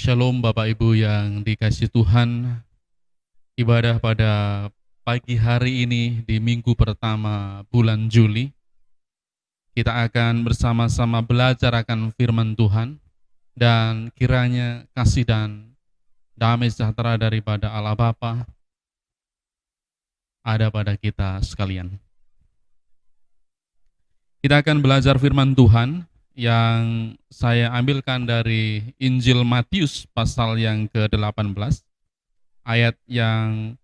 Shalom Bapak Ibu yang dikasihi Tuhan. Ibadah pada pagi hari ini di minggu pertama bulan Juli, kita akan bersama-sama belajar akan firman Tuhan, dan kiranya kasih dan damai sejahtera daripada Allah Bapa ada pada kita sekalian. Kita akan belajar firman Tuhan yang saya ambilkan dari Injil Matius pasal yang ke-18, ayat yang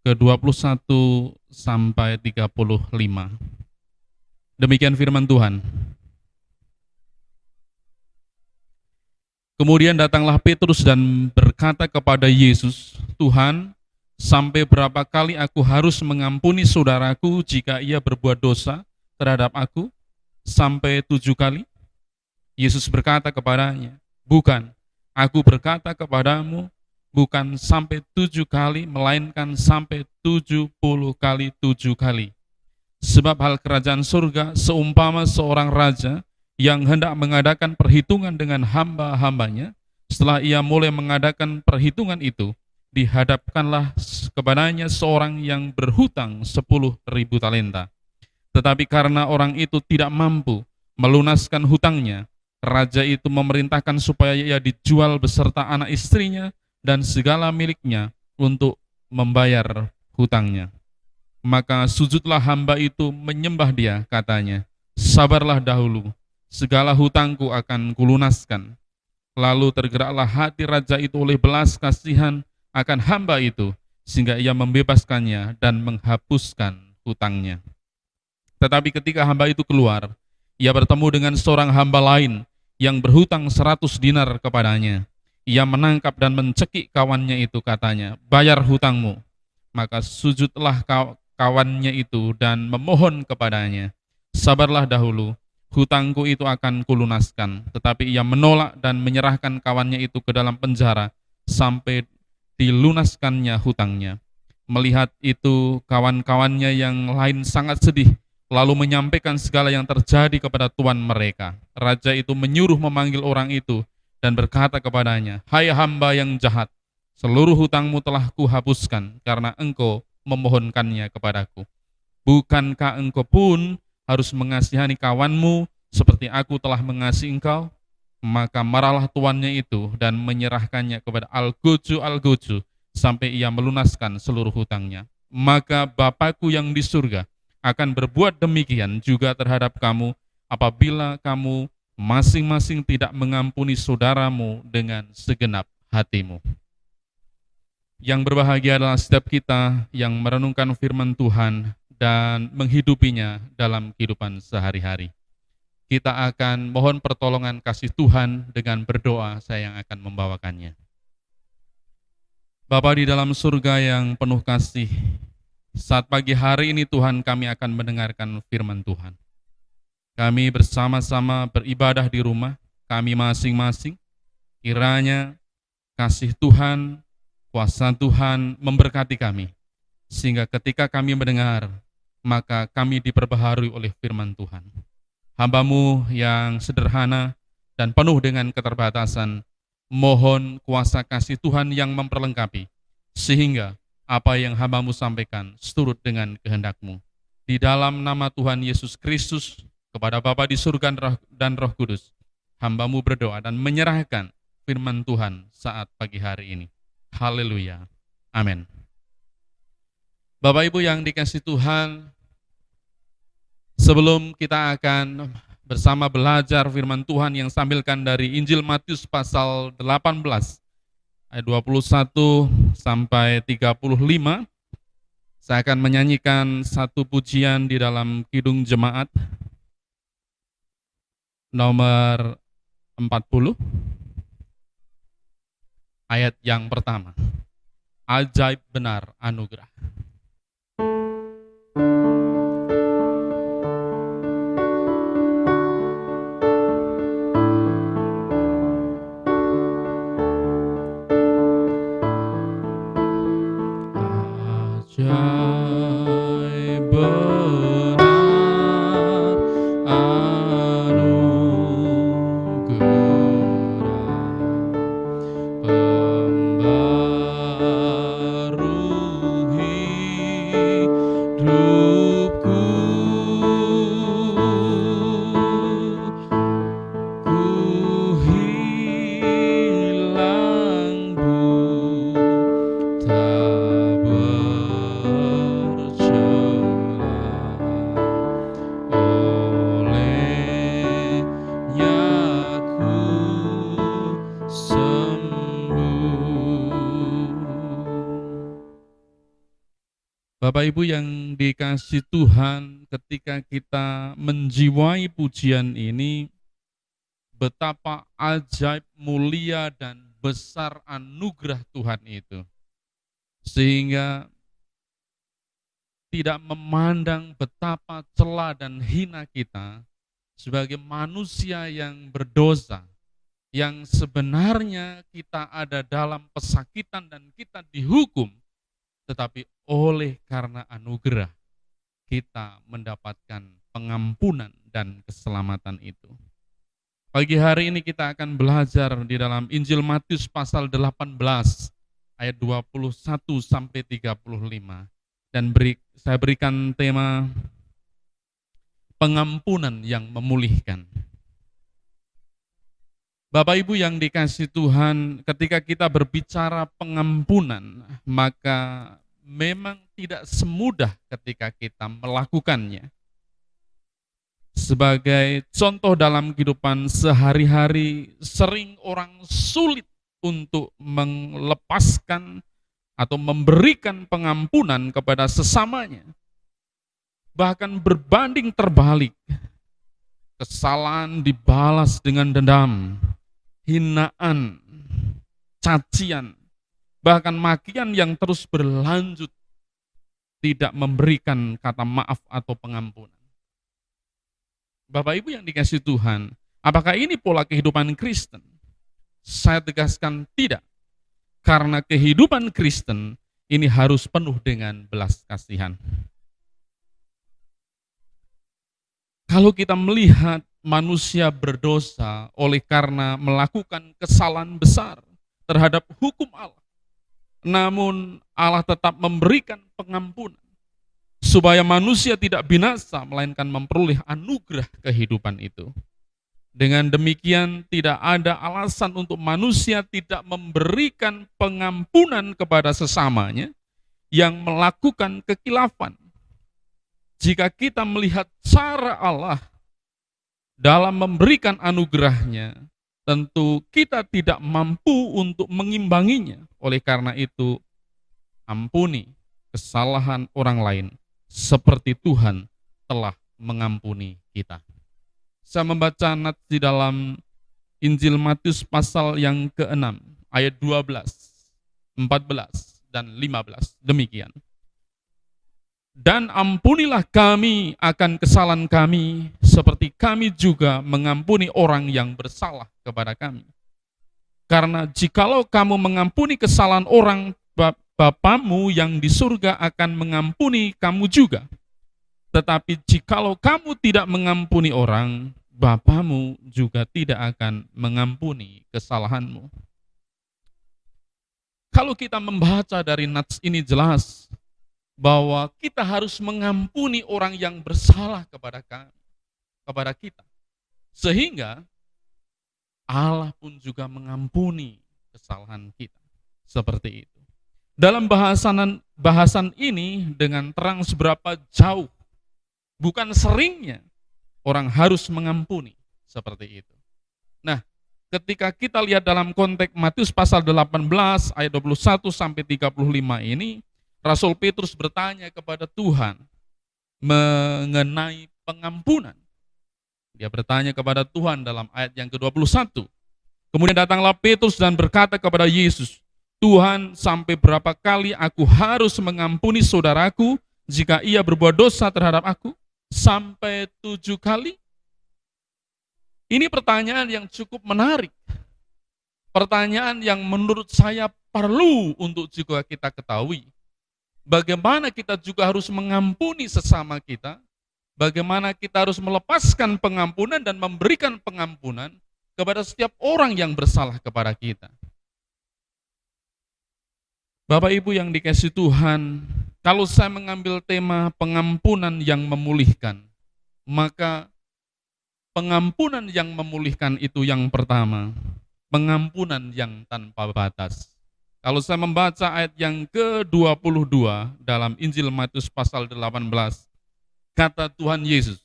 ke-21 sampai 35. Demikian firman Tuhan. Kemudian datanglah Petrus dan berkata kepada Yesus, "Tuhan, sampai berapa kali aku harus mengampuni saudaraku jika ia berbuat dosa terhadap aku? Sampai 7 kali?" Yesus berkata kepadanya, "Bukan, aku berkata kepadamu, bukan sampai 7 kali, melainkan sampai 70 kali 7 kali. Sebab hal kerajaan surga seumpama seorang raja yang hendak mengadakan perhitungan dengan hamba-hambanya. Setelah ia mulai mengadakan perhitungan itu, dihadapkanlah kepadanya seorang yang berhutang 10.000 talenta. Tetapi karena orang itu tidak mampu melunaskan hutangnya, raja itu memerintahkan supaya ia dijual beserta anak istrinya dan segala miliknya untuk membayar hutangnya. Maka sujudlah hamba itu menyembah dia, katanya, 'Sabarlah dahulu, segala hutangku akan kulunaskan.' Lalu tergeraklah hati raja itu oleh belas kasihan akan hamba itu, sehingga ia membebaskannya dan menghapuskan hutangnya. Tetapi ketika hamba itu keluar, ia bertemu dengan seorang hamba lain yang berhutang 100 dinar kepadanya. Ia menangkap dan mencekik kawannya itu, katanya, 'Bayar hutangmu.' Maka sujudlah kawannya itu dan memohon kepadanya, 'Sabarlah dahulu, hutangku itu akan kulunaskan.' Tetapi ia menolak dan menyerahkan kawannya itu ke dalam penjara sampai dilunaskannya hutangnya. Melihat itu, kawan-kawannya yang lain sangat sedih, lalu menyampaikan segala yang terjadi kepada tuan mereka. Raja itu menyuruh memanggil orang itu dan berkata kepadanya, 'Hai hamba yang jahat, seluruh hutangmu telah kuhapuskan karena engkau memohonkannya kepadaku. Bukankah engkau pun harus mengasihani kawanmu seperti aku telah mengasihi engkau?' Maka marahlah tuannya itu dan menyerahkannya kepada algojo sampai ia melunaskan seluruh hutangnya. Maka Bapakku yang di surga akan berbuat demikian juga terhadap kamu apabila kamu masing-masing tidak mengampuni saudaramu dengan segenap hatimu." Yang berbahagia adalah setiap kita yang merenungkan firman Tuhan dan menghidupinya dalam kehidupan sehari-hari. Kita akan mohon pertolongan kasih Tuhan dengan berdoa. Saya yang akan membawakannya. Bapa di dalam surga yang penuh kasih, saat pagi hari ini Tuhan kami akan mendengarkan firman Tuhan. Kami bersama-sama beribadah di rumah kami masing-masing. Kiranya kasih Tuhan, kuasa Tuhan memberkati kami, sehingga ketika kami mendengar, maka kami diperbaharui oleh firman Tuhan. Hamba-Mu yang sederhana dan penuh dengan keterbatasan, mohon kuasa kasih Tuhan yang memperlengkapi, sehingga apa yang hamba-Mu sampaikan seturut dengan kehendak-Mu. Di dalam nama Tuhan Yesus Kristus, kepada Bapa di surga dan Roh Kudus, hamba-Mu berdoa dan menyerahkan firman Tuhan saat pagi hari ini. Haleluya. Amin. Bapak Ibu yang dikasihi Tuhan, sebelum kita akan bersama belajar firman Tuhan yang sambilkan dari Injil Matius pasal 18, ayat 21 sampai 35, saya akan menyanyikan satu pujian di dalam Kidung Jemaat nomor 40, ayat yang pertama. Ajaib benar anugerah. Ajaib benar anugerah Bapak Ibu yang dikasih Tuhan, ketika kita menjiwai pujian ini, betapa ajaib, mulia, dan besar anugerah Tuhan itu. Sehingga tidak memandang betapa celah dan hina kita sebagai manusia yang berdosa, yang sebenarnya kita ada dalam pesakitan dan kita dihukum, tetapi oleh karena anugerah kita mendapatkan pengampunan dan keselamatan itu. Pagi hari ini kita akan belajar di dalam Injil Matius pasal 18 ayat 21 sampai 35, dan saya berikan tema pengampunan yang memulihkan. Bapak Ibu yang dikasih Tuhan, ketika kita berbicara pengampunan, maka memang tidak semudah ketika kita melakukannya. Sebagai contoh dalam kehidupan sehari-hari, sering orang sulit untuk melepaskan atau memberikan pengampunan kepada sesamanya. Bahkan berbanding terbalik, kesalahan dibalas dengan dendam, hinaan, cacian, bahkan makian yang terus berlanjut, tidak memberikan kata maaf atau pengampunan. Bapak Ibu yang dikasih Tuhan, apakah ini pola kehidupan Kristen? Saya tegaskan tidak. Karena kehidupan Kristen ini harus penuh dengan belas kasihan. Kalau kita melihat manusia berdosa oleh karena melakukan kesalahan besar terhadap hukum Allah, namun Allah tetap memberikan pengampunan supaya manusia tidak binasa, melainkan memperoleh anugerah kehidupan itu. Dengan demikian tidak ada alasan untuk manusia tidak memberikan pengampunan kepada sesamanya yang melakukan kekilafan. Jika kita melihat cara Allah dalam memberikan anugerahnya, tentu kita tidak mampu untuk mengimbanginya. Oleh karena itu, ampuni kesalahan orang lain seperti Tuhan telah mengampuni kita. Saya membaca nats di dalam Injil Matius pasal yang ke-6, ayat 12, 14, dan 15. Demikian. Dan ampunilah kami akan kesalahan kami, seperti kami juga mengampuni orang yang bersalah kepada kami. Karena jikalau kamu mengampuni kesalahan orang, Bapamu yang di surga akan mengampuni kamu juga. Tetapi jikalau kamu tidak mengampuni orang, Bapamu juga tidak akan mengampuni kesalahanmu. Kalau kita membaca dari nats ini jelas bahwa kita harus mengampuni orang yang bersalah kepada kita. Sehingga Allah pun juga mengampuni kesalahan kita. Seperti itu. Dalam bahasan ini dengan terang seberapa jauh, bukan seringnya orang harus mengampuni seperti itu. Nah, ketika kita lihat dalam konteks Matius pasal 18 ayat 21 sampai 35 ini, Rasul Petrus bertanya kepada Tuhan mengenai pengampunan. Dia bertanya kepada Tuhan dalam ayat yang ke-21. Kemudian datanglah Petrus dan berkata kepada Yesus, Tuhan, sampai berapa kali aku harus mengampuni saudaraku jika ia berbuat dosa terhadap aku? Sampai 7 kali? Ini pertanyaan yang cukup menarik. Pertanyaan yang menurut saya perlu untuk juga kita ketahui. Bagaimana kita juga harus mengampuni sesama kita, bagaimana kita harus melepaskan pengampunan dan memberikan pengampunan kepada setiap orang yang bersalah kepada kita. Bapak Ibu yang dikasihi Tuhan, kalau saya mengambil tema pengampunan yang memulihkan, maka pengampunan yang memulihkan itu yang pertama, pengampunan yang tanpa batas. Kalau saya membaca ayat yang ke-22 dalam Injil Matius pasal 18, kata Tuhan Yesus,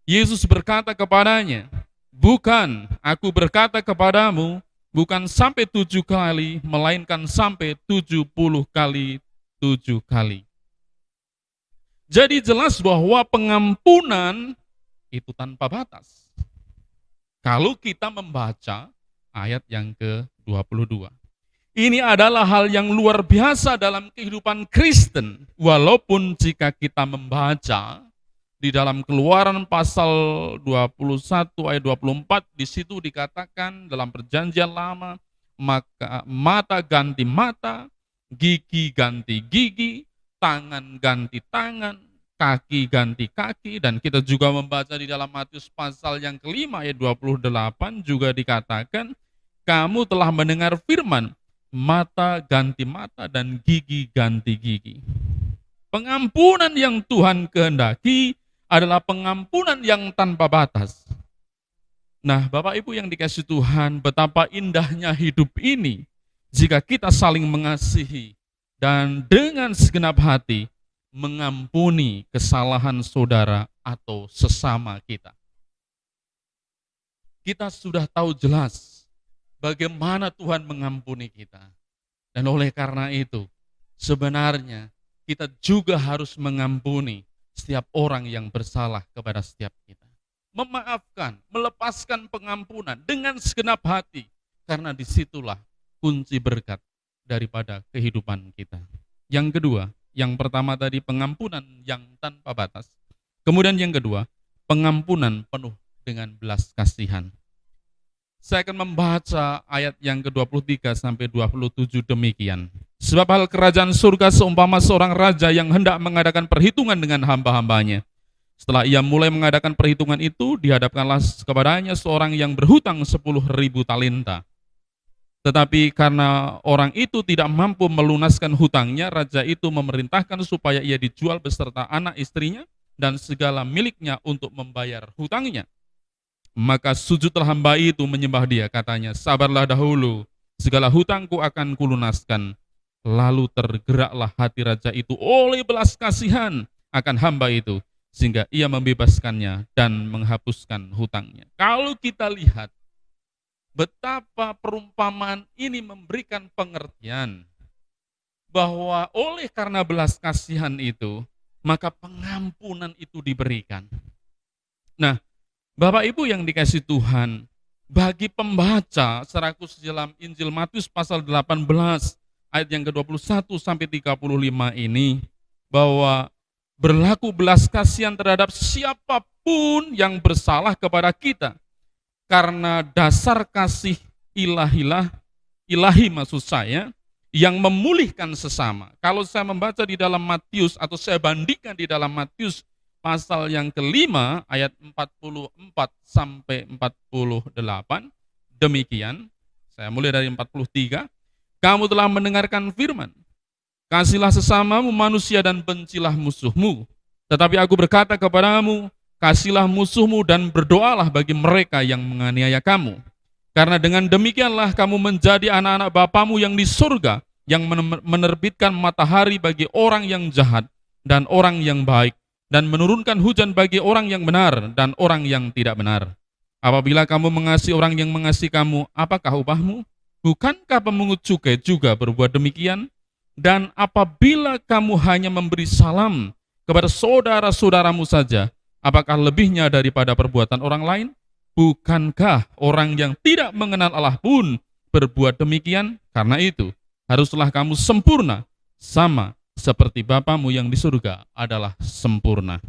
Yesus berkata kepadanya, bukan, aku berkata kepadamu, bukan sampai 7 kali, melainkan sampai 70 kali 7 kali. Jadi jelas bahwa pengampunan itu tanpa batas. Kalau kita membaca ayat yang ke-22. Ini adalah hal yang luar biasa dalam kehidupan Kristen. Walaupun jika kita membaca di dalam Keluaran pasal 21 ayat 24, di situ dikatakan dalam Perjanjian Lama, maka mata ganti mata, gigi ganti gigi, tangan ganti tangan, kaki ganti kaki, dan kita juga membaca di dalam Matius pasal yang kelima ayat 28 juga dikatakan, kamu telah mendengar firman, mata ganti mata dan gigi ganti gigi. Pengampunan yang Tuhan kehendaki adalah pengampunan yang tanpa batas. Nah, Bapak Ibu yang dikasihi Tuhan, betapa indahnya hidup ini jika kita saling mengasihi dan dengan segenap hati mengampuni kesalahan saudara atau sesama kita. Kita sudah tahu jelas bagaimana Tuhan mengampuni kita. Dan oleh karena itu, sebenarnya kita juga harus mengampuni setiap orang yang bersalah kepada setiap kita. Memaafkan, melepaskan pengampunan dengan segenap hati. Karena disitulah kunci berkat daripada kehidupan kita. Yang kedua, yang pertama tadi pengampunan yang tanpa batas. Kemudian yang kedua, pengampunan penuh dengan belas kasihan. Saya akan membaca ayat yang ke-23 sampai 27 demikian. Sebab hal kerajaan surga seumpama seorang raja yang hendak mengadakan perhitungan dengan hamba-hambanya. Setelah ia mulai mengadakan perhitungan itu, dihadapkanlah kepadanya seorang yang berhutang 10.000 talenta. Tetapi karena orang itu tidak mampu melunaskan hutangnya, raja itu memerintahkan supaya ia dijual beserta anak istrinya dan segala miliknya untuk membayar hutangnya. Maka sujudlah hamba itu menyembah dia, katanya, sabarlah dahulu, segala hutangku akan kulunaskan. Lalu tergeraklah hati raja itu oleh belas kasihan akan hamba itu, sehingga ia membebaskannya dan menghapuskan hutangnya. Kalau kita lihat betapa perumpamaan ini memberikan pengertian bahwa oleh karena belas kasihan itu, maka pengampunan itu diberikan. Nah, Bapak Ibu yang dikasihi Tuhan, bagi pembaca secara khusus dalam Injil Matius pasal 18 ayat yang ke-21 sampai 35 ini, bahwa berlaku belas kasihan terhadap siapapun yang bersalah kepada kita. Karena dasar kasih ilahi maksud saya, yang memulihkan sesama. Kalau saya membaca di dalam Matius atau saya bandingkan di dalam Matius pasal yang kelima ayat 44 sampai 48, demikian, saya mulai dari 43, kamu telah mendengarkan firman, kasihlah sesamamu manusia dan bencilah musuhmu. Tetapi aku berkata kepadamu, kasihlah musuhmu dan berdoalah bagi mereka yang menganiaya kamu. Karena dengan demikianlah kamu menjadi anak-anak Bapamu yang di surga, yang menerbitkan matahari bagi orang yang jahat dan orang yang baik, dan menurunkan hujan bagi orang yang benar dan orang yang tidak benar. Apabila kamu mengasihi orang yang mengasihi kamu, apakah upahmu? Bukankah pemungut cukai juga berbuat demikian? Dan apabila kamu hanya memberi salam kepada saudara-saudaramu saja, apakah lebihnya daripada perbuatan orang lain? Bukankah orang yang tidak mengenal Allah pun berbuat demikian? Karena itu, haruslah kamu sempurna, sama seperti Bapamu yang di surga adalah sempurna.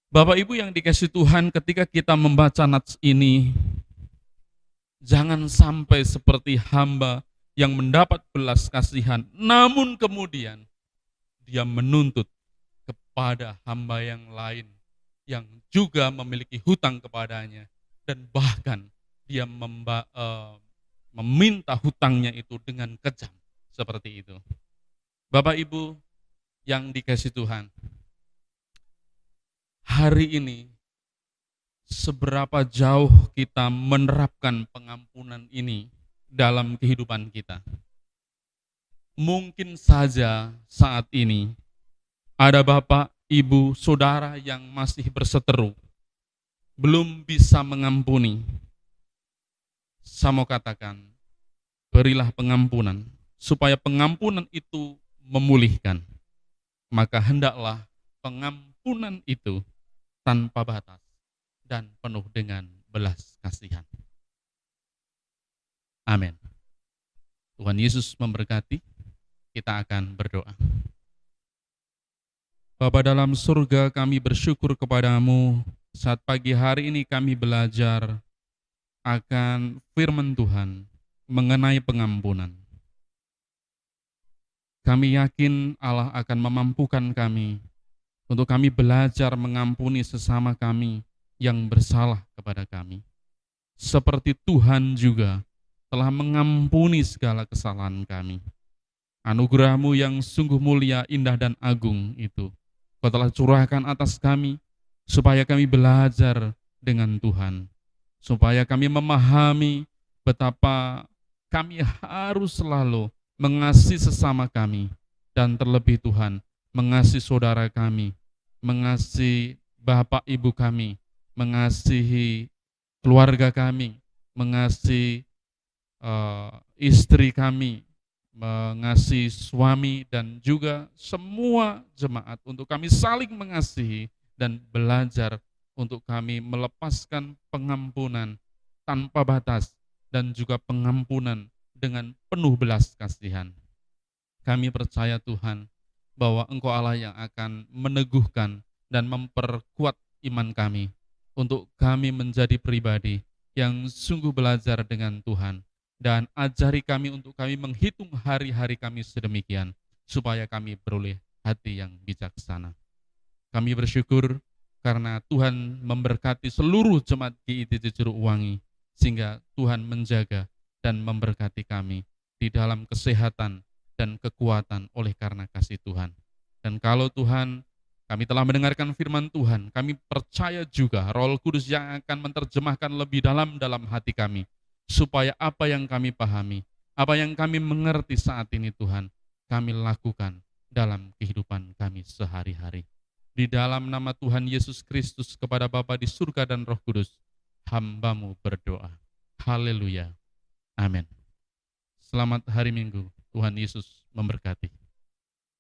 Bapak Ibu yang dikasihi Tuhan, ketika kita membaca nats ini, jangan sampai seperti hamba yang mendapat belas kasihan, namun kemudian dia menuntut kepada hamba yang lain yang juga memiliki hutang kepadanya, dan bahkan dia meminta hutangnya itu dengan kejam seperti itu. Bapak Ibu yang dikasihi Tuhan, hari ini seberapa jauh kita menerapkan pengampunan ini dalam kehidupan kita? Mungkin saja saat ini ada Bapak, Ibu, Saudara yang masih berseteru, belum bisa mengampuni. Saya mau katakan, berilah pengampunan, supaya pengampunan itu memulihkan. maka hendaklah pengampunan itu tanpa batas dan penuh dengan belas kasihan. Amin. Tuhan Yesus memberkati. Kita akan berdoa. Bapa dalam surga, kami bersyukur kepadamu saat pagi hari ini kami belajar akan firman Tuhan mengenai pengampunan. Kami yakin Allah akan memampukan kami untuk kami belajar mengampuni sesama kami yang bersalah kepada kami. Seperti Tuhan juga telah mengampuni segala kesalahan kami. Anugerah-Mu yang sungguh mulia, indah, dan agung itu Kau telah curahkan atas kami, supaya kami belajar dengan Tuhan, supaya kami memahami betapa kami harus selalu mengasihi sesama kami, dan terlebih Tuhan, mengasihi saudara kami, mengasihi bapak ibu kami, mengasihi keluarga kami, mengasihi istri kami, mengasihi suami, dan juga semua jemaat, untuk kami saling mengasihi dan belajar untuk kami melepaskan pengampunan tanpa batas dan juga pengampunan dengan penuh belas kasihan. Kami percaya Tuhan bahwa Engkau Allah yang akan meneguhkan dan memperkuat iman kami untuk kami menjadi pribadi yang sungguh belajar dengan Tuhan. Dan ajari kami untuk kami menghitung hari-hari kami sedemikian, supaya kami beroleh hati yang bijaksana. Kami bersyukur karena Tuhan memberkati seluruh jemaat GITC Curug Wangi, sehingga Tuhan menjaga dan memberkati kami di dalam kesehatan dan kekuatan oleh karena kasih Tuhan. Dan kalau Tuhan, kami telah mendengarkan firman Tuhan, kami percaya juga Roh Kudus yang akan menerjemahkan lebih dalam hati kami, supaya apa yang kami pahami, apa yang kami mengerti saat ini Tuhan, kami lakukan dalam kehidupan kami sehari-hari. Di dalam nama Tuhan Yesus Kristus, kepada Bapa di surga dan Roh Kudus, hamba-Mu berdoa. Haleluya. Amin. Selamat hari Minggu. Tuhan Yesus memberkati.